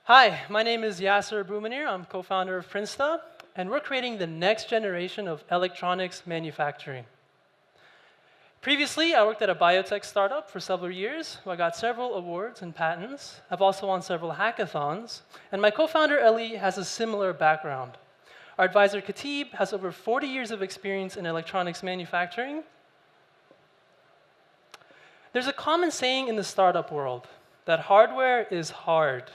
Hi, my name is Yasser Boumenir. I'm co-founder of Prinsta, and we're creating the next generation of electronics manufacturing. Previously, I worked at a biotech startup for several years, where I got several awards and patents. I've also won several hackathons, and my co-founder, Eli, has a similar background. Our advisor, Khatib, has over 40 years of experience in electronics manufacturing. There's a common saying in the startup world that hardware is hard.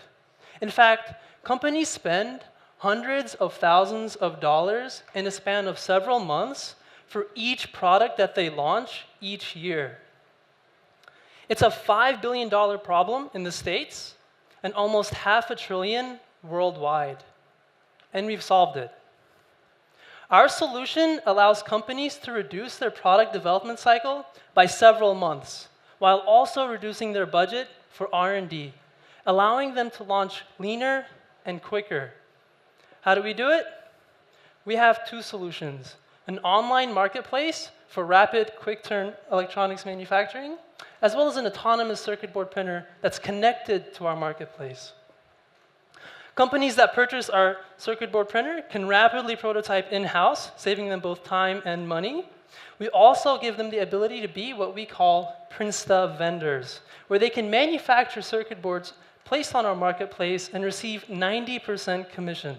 In fact, companies spend hundreds of thousands of dollars in a span of several months for each product that they launch each year. It's a $5 billion problem in the States and almost $500 billion worldwide. And we've solved it. Our solution allows companies to reduce their product development cycle by several months, while also reducing their budget for R&D, allowing them to launch leaner and quicker. How do we do it? We have two solutions: an online marketplace for rapid, quick-turn electronics manufacturing, as well as an autonomous circuit board printer that's connected to our marketplace. Companies that purchase our circuit board printer can rapidly prototype in-house, saving them both time and money. We also give them the ability to be what we call Prinsta vendors, where they can manufacture circuit boards placed on our marketplace and receive 90% commission.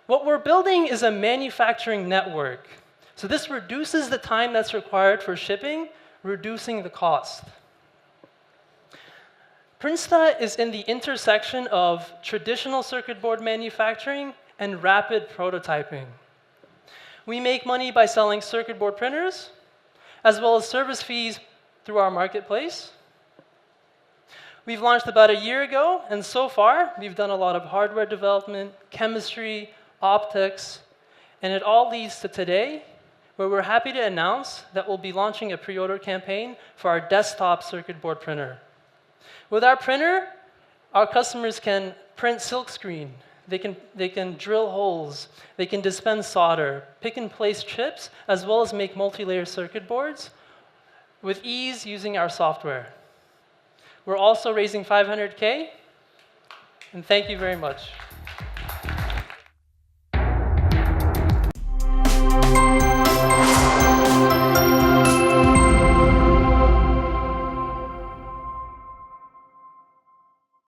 What we're building is a manufacturing network. So this reduces the time that's required for shipping, reducing the cost. Prinsta is in the intersection of traditional circuit board manufacturing and rapid prototyping. We make money by selling circuit board printers, as well as service fees through our marketplace. We've launched about a year ago, and so far, we've done a lot of hardware development, chemistry, optics, and it all leads to today, where we're happy to announce that we'll be launching a pre-order campaign for our desktop circuit board printer. With our printer, our customers can print silkscreen, they can drill holes, they can dispense solder, pick and place chips, as well as make multi-layer circuit boards with ease using our software. We're also raising $500K, and thank you very much.